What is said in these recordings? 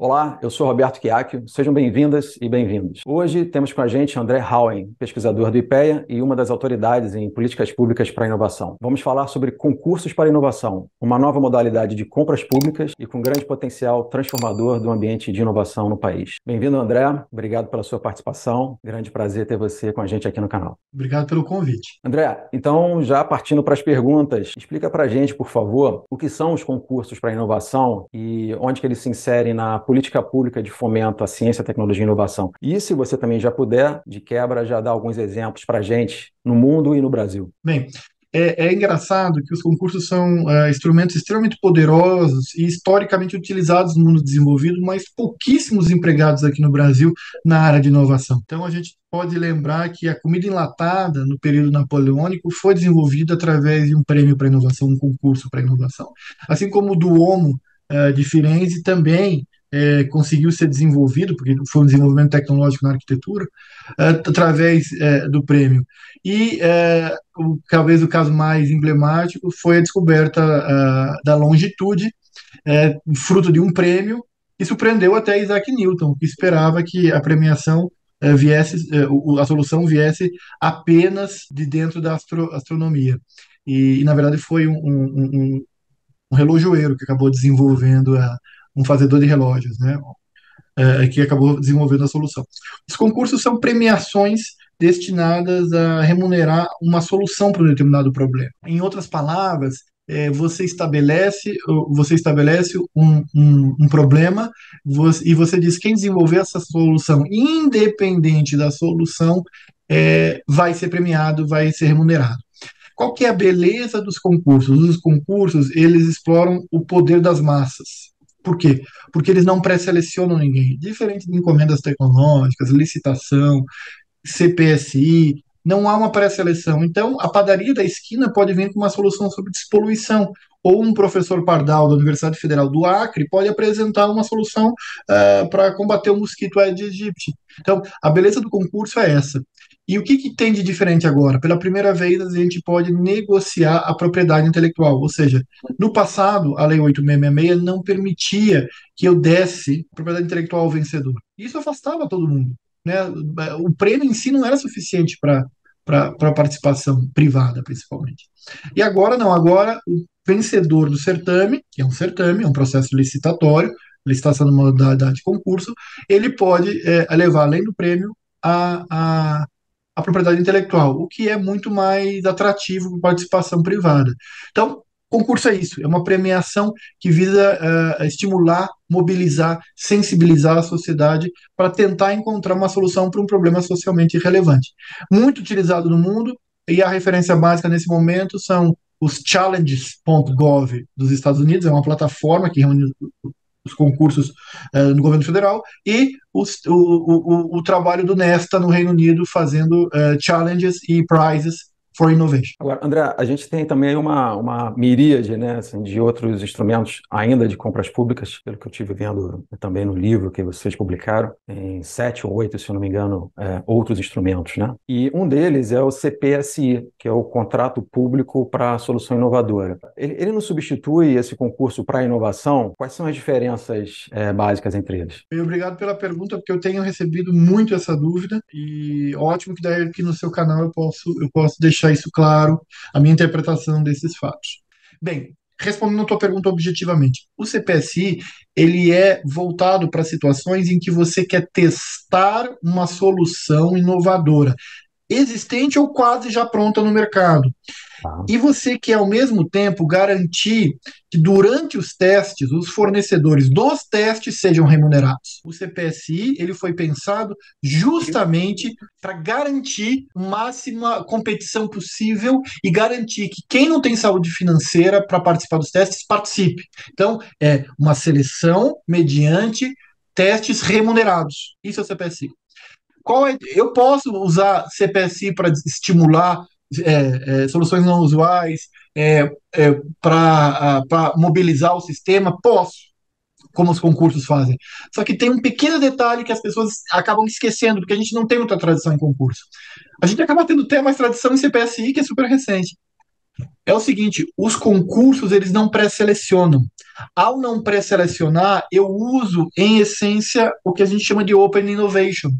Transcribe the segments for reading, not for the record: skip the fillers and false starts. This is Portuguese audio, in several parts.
Olá, eu sou Roberto Chiacchio, sejam bem-vindas e bem-vindos. Hoje temos com a gente André Hauen, pesquisador do IPEA e uma das autoridades em políticas públicas para a inovação. Vamos falar sobre concursos para a inovação, uma nova modalidade de compras públicas e com grande potencial transformador do ambiente de inovação no país. Bem-vindo, André, obrigado pela sua participação, grande prazer ter você com a gente aqui no canal. Obrigado pelo convite. André, então já partindo para as perguntas, explica para a gente, por favor, o que são os concursos para a inovação e onde que eles se inserem na política pública de fomento à ciência, tecnologia e inovação. E se você também já puder, de quebra, já dá alguns exemplos para a gente no mundo e no Brasil. Bem, é engraçado que os concursos são instrumentos extremamente poderosos e historicamente utilizados no mundo desenvolvido, mas pouquíssimos empregados aqui no Brasil na área de inovação. Então, a gente pode lembrar que a comida enlatada, no período napoleônico, foi desenvolvida através de um prêmio para inovação, um concurso para inovação. Assim como o Duomo de Firenze também conseguiu ser desenvolvido, porque foi um desenvolvimento tecnológico na arquitetura, através do prêmio. E talvez o caso mais emblemático foi a descoberta da longitude, fruto de um prêmio que surpreendeu até Isaac Newton, que esperava que a premiação a solução viesse apenas de dentro da astronomia. Na verdade, foi um relojoeiro que acabou desenvolvendo um fazedor de relógios, né? Que acabou desenvolvendo a solução. Os concursos são premiações destinadas a remunerar uma solução para um determinado problema. Em outras palavras, você estabelece um problema e você diz quem desenvolver essa solução, independente da solução, vai ser premiado, vai ser remunerado. Qual que é a beleza dos concursos? Os concursos, eles exploram o poder das massas. Por quê? Porque eles não pré-selecionam ninguém. Diferente de encomendas tecnológicas, licitação, CPSI, não há uma pré-seleção. Então, a padaria da esquina pode vir com uma solução sobre despoluição. Ou um professor Pardal da Universidade Federal do Acre pode apresentar uma solução para combater o mosquito Aedes aegypti. Então, a beleza do concurso é essa. E o que tem de diferente agora? Pela primeira vez, a gente pode negociar a propriedade intelectual. Ou seja, no passado, a Lei 8666 não permitia que eu desse propriedade intelectual ao vencedor. Isso afastava todo mundo, né? O prêmio em si não era suficiente para a participação privada, principalmente. E agora não, agora o vencedor do certame, que é um certame, é um processo licitatório, licitação de modalidade de concurso, ele pode levar, além do prêmio, a propriedade intelectual, o que é muito mais atrativo para a participação privada. Então, concurso é isso, é uma premiação que visa estimular, mobilizar, sensibilizar a sociedade para tentar encontrar uma solução para um problema socialmente relevante. Muito utilizado no mundo, e a referência básica nesse momento são os challenges.gov dos Estados Unidos, é uma plataforma que reúne os concursos no governo federal, e o trabalho do Nesta no Reino Unido fazendo challenges e prizes for innovation. Agora, André, a gente tem também uma miríade, né, assim, de outros instrumentos ainda de compras públicas, pelo que eu estive vendo também no livro que vocês publicaram, em 7 ou 8, se eu não me engano, outros instrumentos, né? E um deles é o CPSI, que é o Contrato Público para a Solução Inovadora. Ele não substitui esse concurso para a inovação? Quais são as diferenças básicas entre eles? Obrigado pela pergunta, porque eu tenho recebido muito essa dúvida, e ótimo que daí aqui no seu canal eu posso deixar isso claro, a minha interpretação desses fatos. Bem, respondendo a tua pergunta objetivamente, o CPSI, ele é voltado para situações em que você quer testar uma solução inovadora, existente ou quase já pronta no mercado. E você quer, ao mesmo tempo, garantir que durante os testes, os fornecedores dos testes sejam remunerados. O CPSI ele foi pensado justamente para garantir a máxima competição possível e garantir que quem não tem saúde financeira para participar dos testes, participe. Então, é uma seleção mediante testes remunerados. Isso é o CPSI. Eu posso usar CPSI para estimular soluções não usuais, para mobilizar o sistema? Posso, como os concursos fazem. Só que tem um pequeno detalhe que as pessoas acabam esquecendo, porque a gente não tem muita tradição em concurso. A gente acaba tendo até mais tradição em CPSI, que é super recente. É o seguinte, os concursos, eles não pré-selecionam. Ao não pré-selecionar, eu uso, em essência, o que a gente chama de Open Innovation.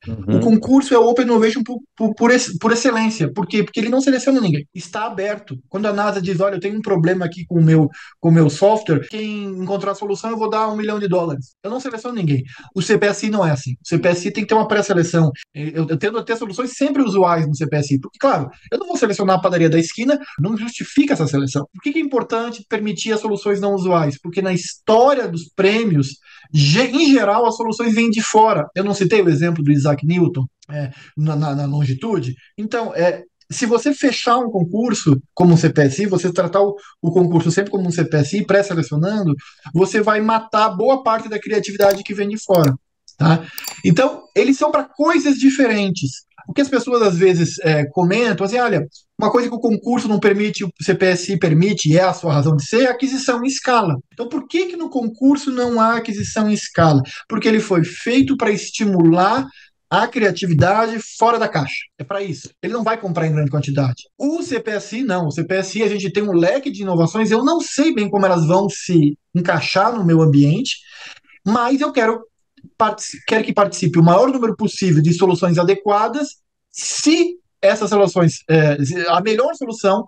O Uhum. concurso é o Open Innovation por excelência. Por quê? Porque ele não seleciona ninguém. Está aberto. Quando a NASA diz, olha, eu tenho um problema aqui com o meu software, quem encontrar a solução eu vou dar US$ 1 milhão. Eu não seleciono ninguém. O CPSI não é assim. O CPSI tem que ter uma pré-seleção. Eu tendo a ter soluções sempre usuais no CPSI. Porque, claro, eu não vou selecionar a padaria da esquina, não justifica essa seleção. Por que é importante permitir as soluções não usuais? Porque na história dos prêmios, em geral, as soluções vêm de fora. Eu não citei o exemplo do Isaac Newton na longitude. Então, se você fechar um concurso como um CPSI, você tratar o concurso sempre como um CPSI, pré-selecionando, você vai matar boa parte da criatividade que vem de fora. Tá? Então, eles são para coisas diferentes. O que as pessoas às vezes comentam, assim, olha, uma coisa que o concurso não permite, o CPSI permite, e é a sua razão de ser, é a aquisição em escala. Então, por que no concurso não há aquisição em escala? Porque ele foi feito para estimular a criatividade fora da caixa. É para isso. Ele não vai comprar em grande quantidade. O CPSI, não. O CPSI, a gente tem um leque de inovações, eu não sei bem como elas vão se encaixar no meu ambiente, mas eu quero que participe o maior número possível de soluções adequadas, se essas soluções, a melhor solução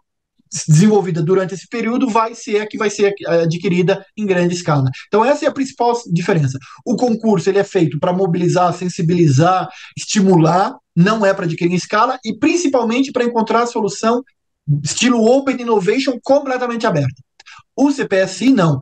desenvolvida durante esse período vai ser a que vai ser adquirida em grande escala. Então essa é a principal diferença. O concurso ele é feito para mobilizar, sensibilizar, estimular, não é para adquirir em escala e principalmente para encontrar a solução estilo Open Innovation completamente aberta. O CPSI não.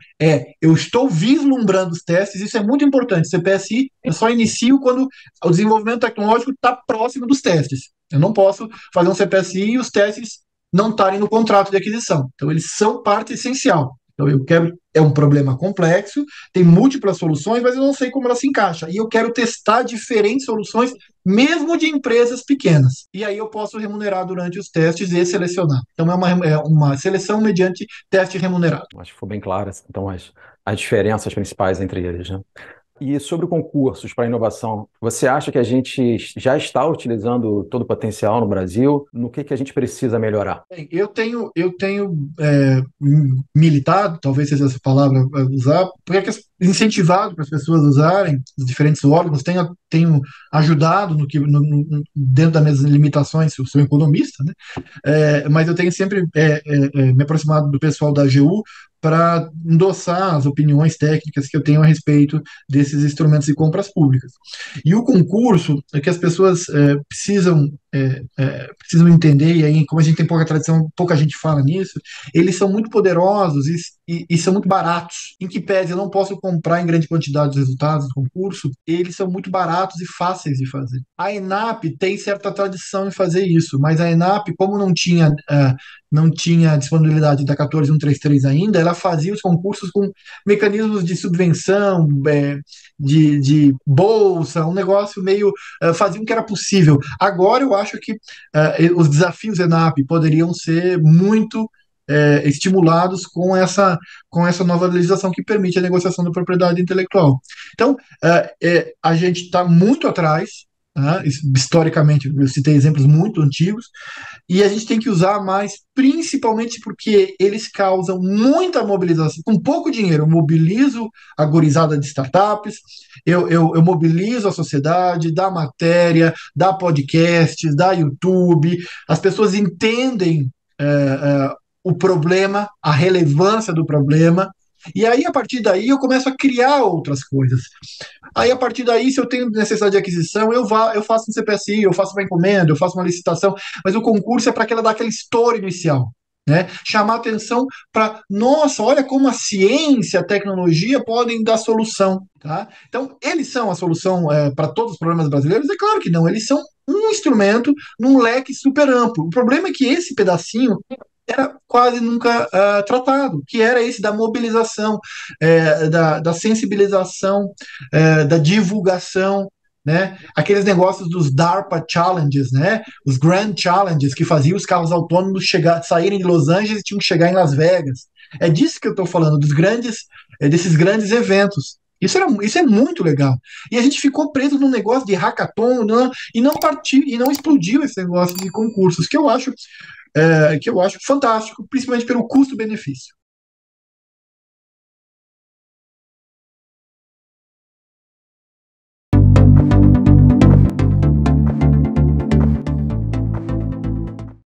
Eu estou vislumbrando os testes, isso é muito importante. O CPSI eu só inicio quando o desenvolvimento tecnológico está próximo dos testes. Eu não posso fazer um CPSI e os testes não estarem no contrato de aquisição. Então, eles são parte essencial. Então, eu quero. É um problema complexo, tem múltiplas soluções, mas eu não sei como ela se encaixa. E eu quero testar diferentes soluções, mesmo de empresas pequenas. E aí eu posso remunerar durante os testes e selecionar. Então, é uma seleção mediante teste remunerado. Acho que ficou bem claro, então, as diferenças principais entre eles, né? E sobre concursos para inovação, você acha que a gente já está utilizando todo o potencial no Brasil? No que a gente precisa melhorar? Bem, eu tenho militado, talvez seja essa palavra a usar, porque incentivado para as pessoas usarem os diferentes órgãos, tenho ajudado dentro das minhas limitações, eu sou economista, né? Mas eu tenho sempre me aproximado do pessoal da AGU para endossar as opiniões técnicas que eu tenho a respeito desses instrumentos de compras públicas. E o concurso é que as pessoas precisam entender, e aí, como a gente tem pouca tradição, pouca gente fala nisso, eles são muito poderosos e são muito baratos. Em que pese eu não posso comprar em grande quantidade os resultados do concurso, eles são muito baratos e fáceis de fazer. A ENAP tem certa tradição em fazer isso, mas a ENAP, como não tinha disponibilidade da 14133 ainda, ela fazia os concursos com mecanismos de subvenção, de bolsa, um negócio meio faziam que era possível. Agora eu acho que os desafios ENAP poderiam ser muito estimulados com essa nova legislação que permite a negociação da propriedade intelectual. Então, a gente está muito atrás, né, historicamente, eu citei exemplos muito antigos, e a gente tem que usar mais, principalmente porque eles causam muita mobilização. Com pouco dinheiro, eu mobilizo a gurizada de startups, eu mobilizo a sociedade, da matéria, da podcast, da YouTube, as pessoas entendem o problema, a relevância do problema, e aí, a partir daí, eu começo a criar outras coisas. Aí, a partir daí, se eu tenho necessidade de aquisição, eu faço um CPSI, eu faço uma encomenda, eu faço uma licitação, mas o concurso é para ela dar aquele estouro inicial. Né? Chamar atenção para, nossa, olha como a ciência, a tecnologia podem dar solução. Tá? Então, eles são a solução para todos os problemas brasileiros? É claro que não, eles são um instrumento num leque super amplo. O problema é que esse pedacinho era quase nunca tratado, que era esse da mobilização, da sensibilização, da divulgação, né? Aqueles negócios dos DARPA Challenges, né? Os Grand Challenges, que faziam os carros autônomos saírem de Los Angeles e tinham que chegar em Las Vegas. É disso que eu estou falando, desses grandes eventos. Isso é muito legal. E a gente ficou preso num negócio de hackathon, e não partiu, e não explodiu esse negócio de concursos, que eu acho fantástico, principalmente pelo custo-benefício.